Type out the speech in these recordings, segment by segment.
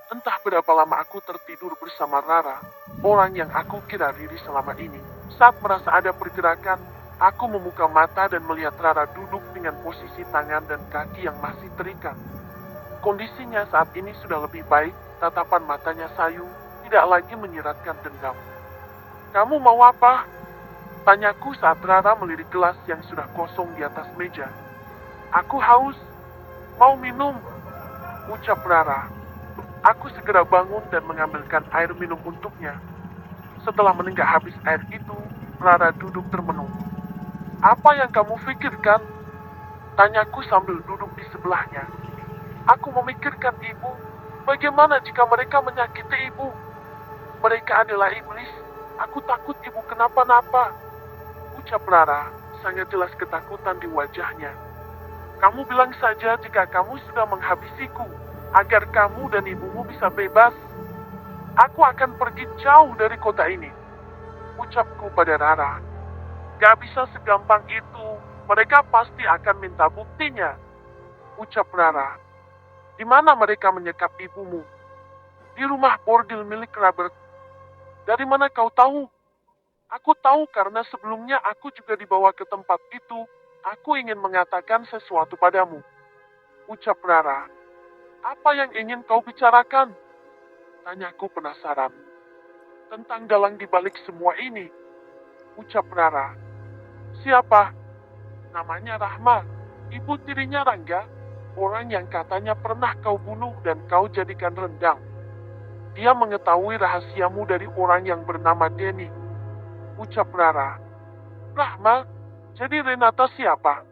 Entah berapa lama aku tertidur bersama Rara, orang yang aku kira Riri selama ini. Saat merasa ada pergerakan, aku membuka mata dan melihat Rara duduk dengan posisi tangan dan kaki yang masih terikat. Kondisinya saat ini sudah lebih baik, tatapan matanya sayu, tidak lagi menyiratkan dendam. Kamu mau apa? Tanyaku saat Rara melirik gelas yang sudah kosong di atas meja. Aku haus, mau minum, ucap Rara. Aku segera bangun dan mengambilkan air minum untuknya. Setelah menenggak habis air itu, Rara duduk termenung. Apa yang kamu pikirkan? Tanyaku sambil duduk di sebelahnya. Aku memikirkan ibu. Bagaimana jika mereka menyakiti ibu? Mereka adalah iblis. Aku takut ibu kenapa-napa. Ucap Rara, sangat jelas ketakutan di wajahnya. Kamu bilang saja jika kamu sudah menghabisiku, agar kamu dan ibumu bisa bebas. Aku akan pergi jauh dari kota ini. Ucapku pada Rara. Gak bisa segampang itu. Mereka pasti akan minta buktinya. Ucap Rara. Di mana mereka menyekap ibumu? Di rumah bordil milik Robert. Dari mana kau tahu? Aku tahu karena sebelumnya aku juga dibawa ke tempat itu. Aku ingin mengatakan sesuatu padamu. Ucap Rara. Apa yang ingin kau bicarakan? Tanyaku penasaran. Tentang dalang dibalik semua ini. Ucap Rara. Siapa? Namanya Rahma. Ibu tirinya Rangga. Orang yang katanya pernah kau bunuh dan kau jadikan rendang. Dia mengetahui rahasiamu dari orang yang bernama Denny. Ucap Rara. Rahma? Jadi Renata siapa?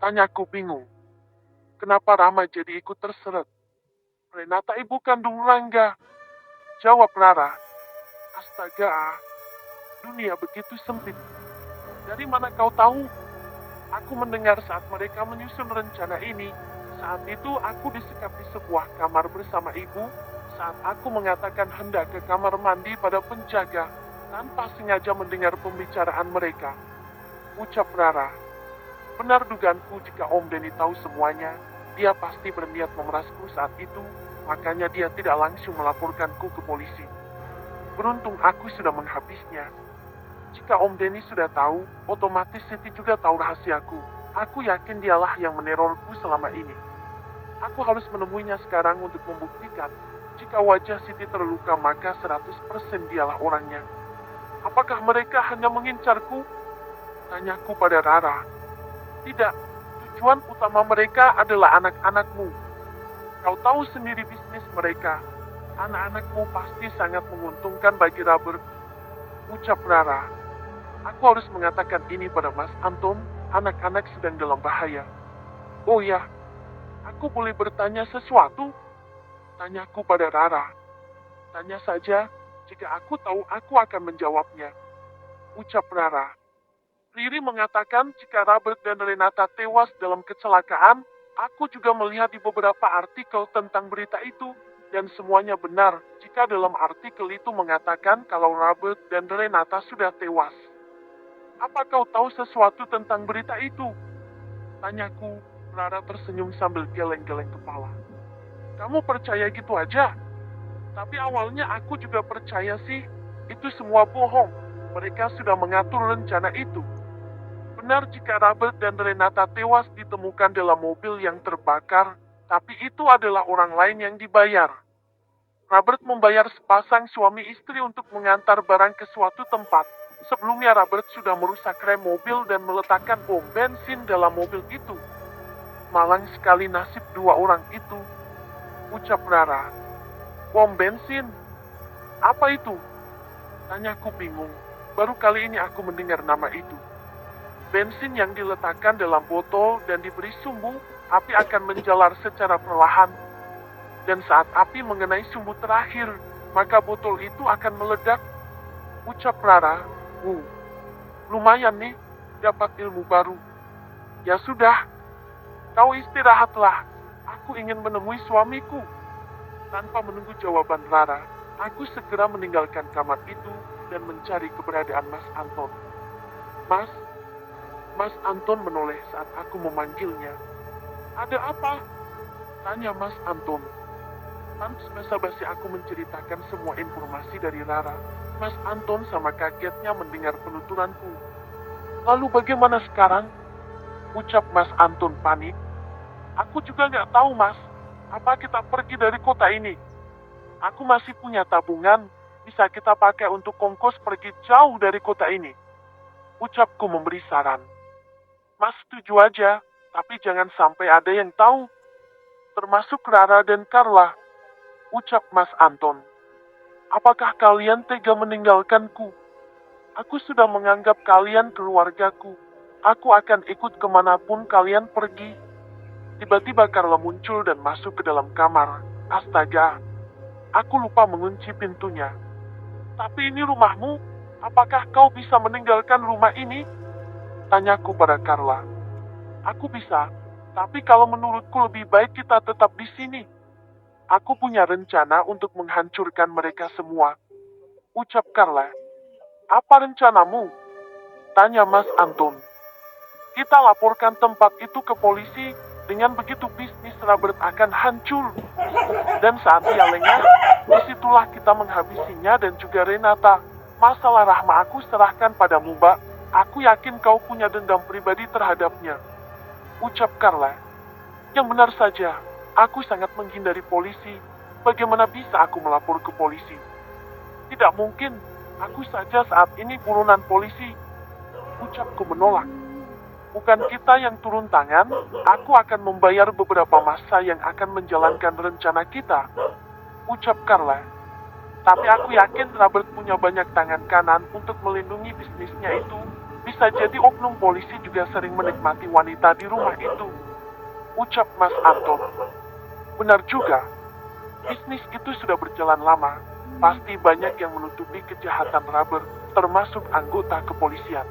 Tanyaku bingung. Kenapa Rahma jadi ikut terseret? Renata ibu kandung Rangga. Jawab Rara. Astaga, dunia begitu sempit. Dari mana kau tahu? Aku mendengar saat mereka menyusun rencana ini. Saat itu aku disekap di sebuah kamar bersama ibu. Saat aku mengatakan hendak ke kamar mandi pada penjaga, tanpa sengaja mendengar pembicaraan mereka. Ucap Rara. Benar dugaanku jika Om Denny tahu semuanya, dia pasti berniat memerasku saat itu, makanya dia tidak langsung melaporkanku ke polisi. Beruntung aku sudah menghabisnya. Jika Om Denny sudah tahu, otomatis Siti juga tahu rahasiaku. Aku yakin dialah yang menerorku selama ini. Aku harus menemuinya sekarang untuk membuktikan. Jika wajah Siti terluka, maka 100% dialah orangnya. Apakah mereka hanya mengincarku? Tanyaku pada Rara. Tidak, tujuan utama mereka adalah anak-anakmu. Kau tahu sendiri bisnis mereka. Anak-anakmu pasti sangat menguntungkan bagi Robert. Ucap Rara. Aku harus mengatakan ini pada Mas Anton, anak-anak sedang dalam bahaya. Oh ya, aku boleh bertanya sesuatu? Tanyaku pada Rara. Tanya saja, jika aku tahu aku akan menjawabnya. Ucap Rara. Riri mengatakan jika Robert dan Renata tewas dalam kecelakaan, aku juga melihat di beberapa artikel tentang berita itu, dan semuanya benar jika dalam artikel itu mengatakan kalau Robert dan Renata sudah tewas. Apa kau tahu sesuatu tentang berita itu? Tanyaku, Rara tersenyum sambil geleng-geleng kepala. Kamu percaya gitu aja? Tapi awalnya aku juga percaya sih, itu semua bohong. Mereka sudah mengatur rencana itu. Benar jika Robert dan Renata tewas ditemukan dalam mobil yang terbakar, tapi itu adalah orang lain yang dibayar. Robert membayar sepasang suami istri untuk mengantar barang ke suatu tempat. Sebelumnya Robert sudah merusak rem mobil dan meletakkan bom bensin dalam mobil itu. Malang sekali nasib dua orang itu, ucap Rara. Bom bensin? Apa itu? Tanyaku bingung. Baru kali ini aku mendengar nama itu. Bensin yang diletakkan dalam botol dan diberi sumbu, api akan menjalar secara perlahan. Dan saat api mengenai sumbu terakhir, maka botol itu akan meledak. Ucap Rara. Lumayan nih, dapat ilmu baru. Ya sudah, kau istirahatlah. Aku ingin menemui suamiku. Tanpa menunggu jawaban Rara, aku segera meninggalkan kamar itu dan mencari keberadaan Mas Anton. Mas, Mas Anton menoleh saat aku memanggilnya. Ada apa? Tanya Mas Anton. Tanpa basa-basi aku menceritakan semua informasi dari Rara. Mas Anton sama kagetnya mendengar penuturanku. Lalu bagaimana sekarang? Ucap Mas Anton panik. Aku juga nggak tahu, Mas. Apa kita pergi dari kota ini? Aku masih punya tabungan, bisa kita pakai untuk kongkos pergi jauh dari kota ini. Ucapku memberi saran. Mas setuju aja, tapi jangan sampai ada yang tahu. Termasuk Rara dan Carla. Ucap Mas Anton. Apakah kalian tega meninggalkanku? Aku sudah menganggap kalian keluargaku. Aku akan ikut kemanapun kalian pergi. Tiba-tiba Carla muncul dan masuk ke dalam kamar. Astaga, aku lupa mengunci pintunya. Tapi ini rumahmu, apakah kau bisa meninggalkan rumah ini? Tanyaku pada Carla. Aku bisa, tapi kalau menurutku lebih baik kita tetap di sini. Aku punya rencana untuk menghancurkan mereka semua. Ucap Carla. Apa rencanamu? Tanya Mas Anton. Kita laporkan tempat itu ke polisi, dengan begitu bisnis Robert akan hancur. Dan saat dia lengah, disitulah kita menghabisinya dan juga Renata. Masalah Rahma aku serahkan padamu, Mbak. Aku yakin kau punya dendam pribadi terhadapnya. Ucap Carla. Yang benar saja, aku sangat menghindari polisi. Bagaimana bisa aku melapor ke polisi? Tidak mungkin, aku saja saat ini buronan polisi. Ucapku menolak. Bukan kita yang turun tangan, aku akan membayar beberapa massa yang akan menjalankan rencana kita. Ucap Carla. Tapi aku yakin Robert punya banyak tangan kanan untuk melindungi bisnisnya itu. Bisa jadi oknum polisi juga sering menikmati wanita di rumah itu. Ucap Mas Anton. Benar juga. Bisnis itu sudah berjalan lama. Pasti banyak yang menutupi kejahatan Robert, termasuk anggota kepolisian.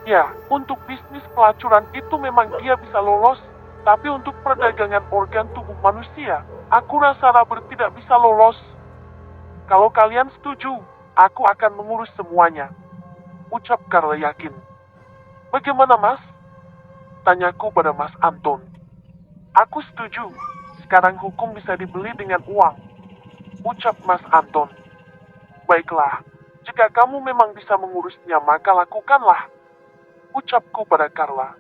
Ya, untuk bisnis pelacuran itu memang dia bisa lolos, tapi untuk perdagangan organ tubuh manusia, aku rasa Robert tidak bisa lolos. Kalau kalian setuju, aku akan mengurus semuanya. Ucap Carla yakin. Bagaimana, Mas? Tanyaku pada Mas Anton. Aku setuju. Sekarang hukum bisa dibeli dengan uang. Ucap Mas Anton. Baiklah, jika kamu memang bisa mengurusnya, maka lakukanlah. Ucapku pada Carla.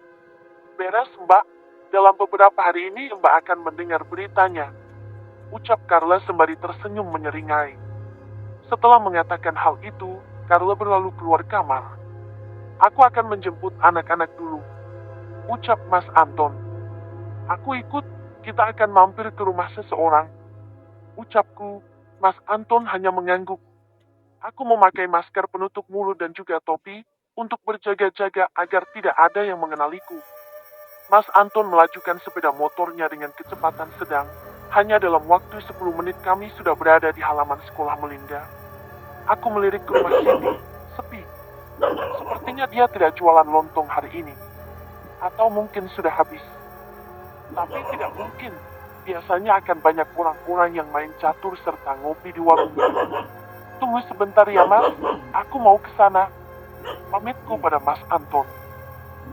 Beres, Mbak. Dalam beberapa hari ini Mbak akan mendengar beritanya. Ucap Carla sembari tersenyum menyeringai. Setelah mengatakan hal itu, Carla berlalu keluar kamar. Aku akan menjemput anak-anak dulu. Ucap Mas Anton. Aku ikut, kita akan mampir ke rumah seseorang. Ucapku, Mas Anton hanya mengangguk. Aku memakai masker penutup mulut dan juga topi, untuk berjaga-jaga agar tidak ada yang mengenaliku. Mas Anton melajukan sepeda motornya dengan kecepatan sedang. Hanya dalam waktu 10 menit kami sudah berada di halaman sekolah Melinda. Aku melirik ke rumah Cindy, sepi. Sepertinya dia tidak jualan lontong hari ini. Atau mungkin sudah habis. Tapi tidak mungkin. Biasanya akan banyak orang-orang yang main catur serta ngopi di warungnya. Tunggu sebentar ya, Mas. Aku mau ke sana. Pamitku pada Mas Anton.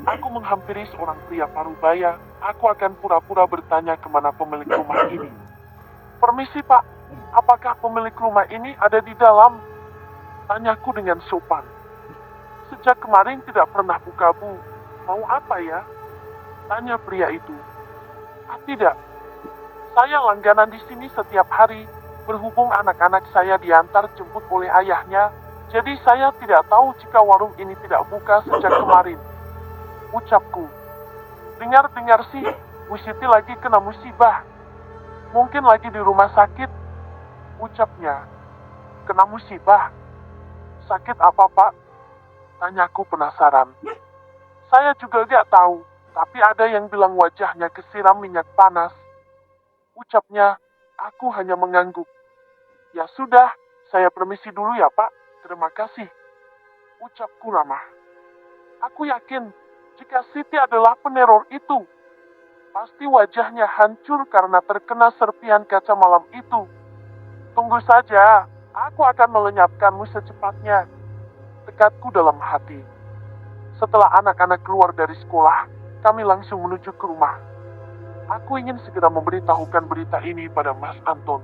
Aku menghampiri seorang pria parubaya. Aku akan pura-pura bertanya kemana pemilik rumah ini. Permisi, Pak. Apakah pemilik rumah ini ada di dalam? Tanyaku dengan sopan. Sejak kemarin tidak pernah buka bu. Mau apa ya? Tanya pria itu. Ah, tidak. Saya langganan di sini setiap hari. Berhubung anak-anak saya diantar jemput oleh ayahnya, jadi saya tidak tahu jika warung ini tidak buka sejak kemarin. Ucapku. Dengar-dengar sih, Bu Siti lagi kena musibah. Mungkin lagi di rumah sakit. Ucapnya. Kena musibah? Sakit apa, Pak? Tanyaku penasaran. Saya juga gak tahu, tapi ada yang bilang wajahnya kesiram minyak panas. Ucapnya, aku hanya mengangguk. Ya sudah, saya permisi dulu ya, Pak. Terima kasih. Ucapku ramah. Aku yakin, jika Siti adalah peneror itu, pasti wajahnya hancur karena terkena serpihan kaca malam itu. Tunggu saja, aku akan melenyapkanmu secepatnya. Tekadku dalam hati. Setelah anak-anak keluar dari sekolah, kami langsung menuju ke rumah. Aku ingin segera memberitahukan berita ini pada Mas Anton.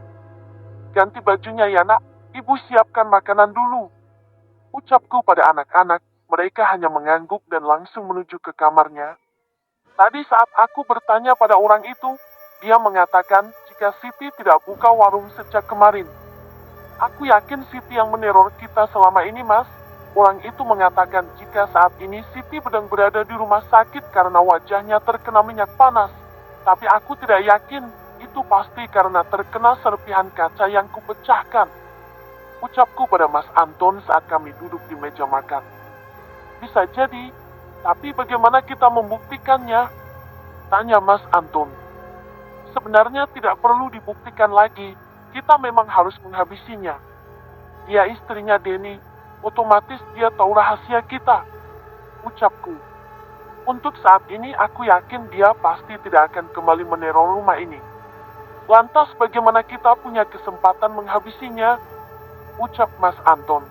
Ganti bajunya ya nak, ibu siapkan makanan dulu. Ucapku pada anak-anak, mereka hanya mengangguk dan langsung menuju ke kamarnya. Tadi saat aku bertanya pada orang itu, dia mengatakan jika Siti tidak buka warung sejak kemarin. Aku yakin Siti yang meneror kita selama ini, Mas. Orang itu mengatakan jika saat ini Siti sedang berada di rumah sakit karena wajahnya terkena minyak panas. Tapi aku tidak yakin, itu pasti karena terkena serpihan kaca yang kupecahkan. Ucapku pada Mas Anton saat kami duduk di meja makan. Bisa jadi, tapi bagaimana kita membuktikannya? Tanya Mas Anton. Sebenarnya tidak perlu dibuktikan lagi, kita memang harus menghabisinya. Dia istrinya Denny, otomatis dia tahu rahasia kita. Ucapku. Untuk saat ini aku yakin dia pasti tidak akan kembali meneror rumah ini. Lantas bagaimana kita punya kesempatan menghabisinya? Ucap Mas Anton.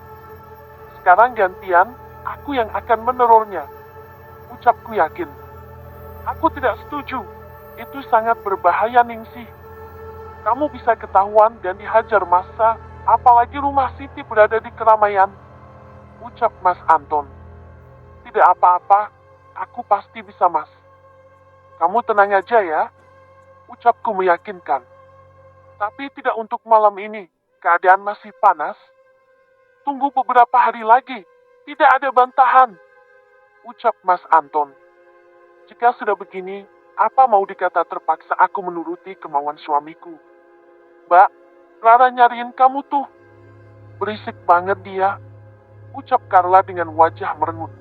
Sekarang gantian, aku yang akan menerornya. Ucapku yakin. Aku tidak setuju. Itu sangat berbahaya, Ningsih. Kamu bisa ketahuan dan dihajar massa, apalagi rumah Siti berada di keramaian. Ucap Mas Anton. Tidak apa-apa, aku pasti bisa, Mas. Kamu tenang aja ya. Ucapku meyakinkan. Tapi tidak untuk malam ini, keadaan masih panas. Tunggu beberapa hari lagi, tidak ada bantahan. Ucap Mas Anton. Jika sudah begini, apa mau dikata terpaksa aku menuruti kemauan suamiku. Mbak, Rara nyariin kamu tuh. Berisik banget dia. Ucap Carla dengan wajah merengut.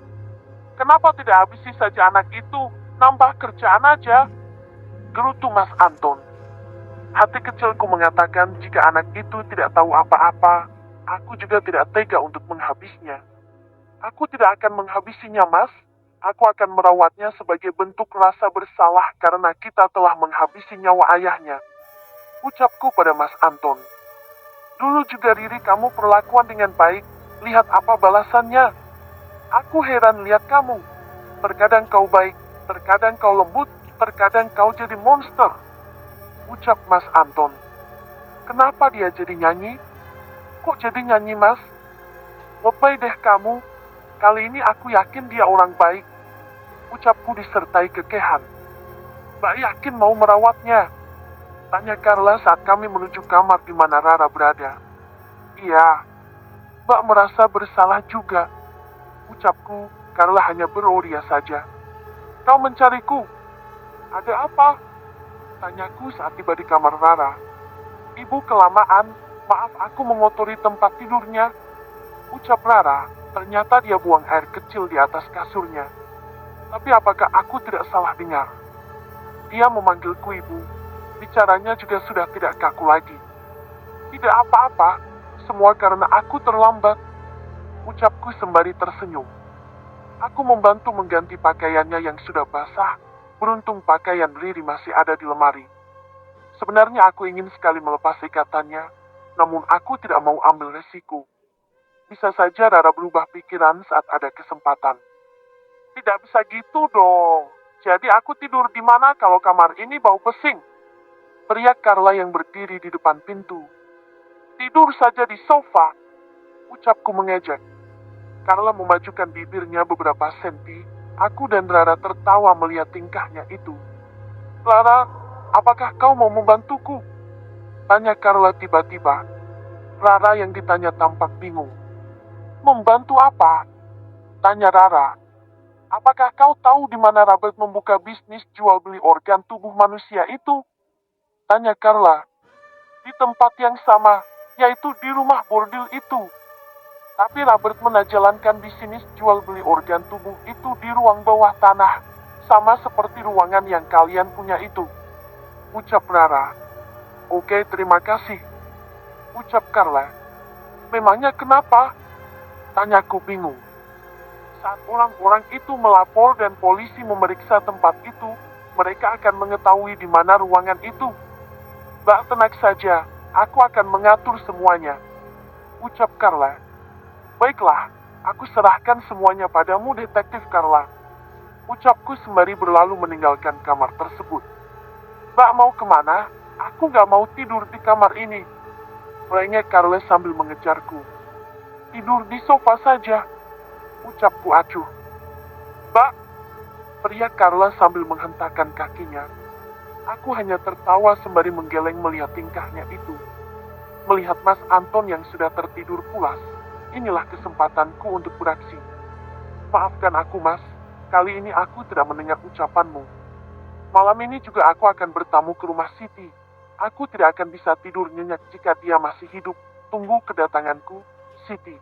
Kenapa tidak habisi saja anak itu? Nambah kerjaan aja. Gerutu Mas Anton. Hati kecilku mengatakan jika anak itu tidak tahu apa-apa, aku juga tidak tega untuk menghabisnya. Aku tidak akan menghabisinya, Mas. Aku akan merawatnya sebagai bentuk rasa bersalah karena kita telah menghabisi nyawa ayahnya. Ucapku pada Mas Anton. Dulu juga Riri kamu perlakuan dengan baik, lihat apa balasannya. Aku heran lihat kamu. Terkadang kau baik, terkadang kau lembut, terkadang kau jadi monster. Ucap Mas Anton. Kenapa dia jadi nyanyi? Kok jadi nyanyi, Mas? Lebay deh kamu. Kali ini aku yakin dia orang baik. Ucapku disertai kekehan. Mbak yakin mau merawatnya? Tanya Carla saat kami menuju kamar di mana Rara berada. Iya. Mbak merasa bersalah juga. Ucapku, Carla hanya beroria saja. Kau mencariku? Ada apa? Tanyaku saat tiba di kamar Rara. Ibu kelamaan, maaf aku mengotori tempat tidurnya. Ucap Rara, ternyata dia buang air kecil di atas kasurnya. Tapi apakah aku tidak salah dengar? Dia memanggilku ibu. Bicaranya juga sudah tidak kaku lagi. Tidak apa-apa, semua karena aku terlambat. Ucapku sembari tersenyum. Aku membantu mengganti pakaiannya yang sudah basah. Beruntung pakaian Riri masih ada di lemari. Sebenarnya aku ingin sekali melepas ikatannya, namun aku tidak mau ambil resiko. Bisa saja Rara berubah pikiran saat ada kesempatan. Tidak bisa gitu dong. Jadi aku tidur di mana kalau kamar ini bau pesing? Teriak Carla yang berdiri di depan pintu. Tidur saja di sofa. Ucapku mengejek. Carla memajukan bibirnya beberapa senti. Aku dan Rara tertawa melihat tingkahnya itu. Rara, apakah kau mau membantuku? Tanya Carla tiba-tiba. Rara yang ditanya tampak bingung. Membantu apa? Tanya Rara. Apakah kau tahu di mana Robert membuka bisnis jual beli organ tubuh manusia itu? Tanya Carla. Di tempat yang sama, yaitu di rumah bordil itu. Tapi Robert menajalankan bisnis jual beli organ tubuh itu di ruang bawah tanah, sama seperti ruangan yang kalian punya itu. Ucap Rara. Oke, terima kasih. Ucap Carla. Memangnya kenapa? Tanyaku bingung. Saat orang-orang itu melapor dan polisi memeriksa tempat itu, mereka akan mengetahui di mana ruangan itu. Mbak tenang saja, aku akan mengatur semuanya. Ucap Carla. Baiklah, aku serahkan semuanya padamu, Detektif Carla. Ucapku sembari berlalu meninggalkan kamar tersebut. Mbak mau kemana? Aku gak mau tidur di kamar ini. Melengek Carles sambil mengejarku. Tidur di sofa saja, ucapku acuh. Mbak, teriak Carla sambil menghentakkan kakinya. Aku hanya tertawa sembari menggeleng melihat tingkahnya itu. Melihat Mas Anton yang sudah tertidur pulas, inilah kesempatanku untuk beraksi. Maafkan aku, Mas. Kali ini aku tidak mendengar ucapanmu. Malam ini juga aku akan bertamu ke rumah Siti. Aku tidak akan bisa tidur nyenyak jika dia masih hidup. Tunggu kedatanganku, Siti.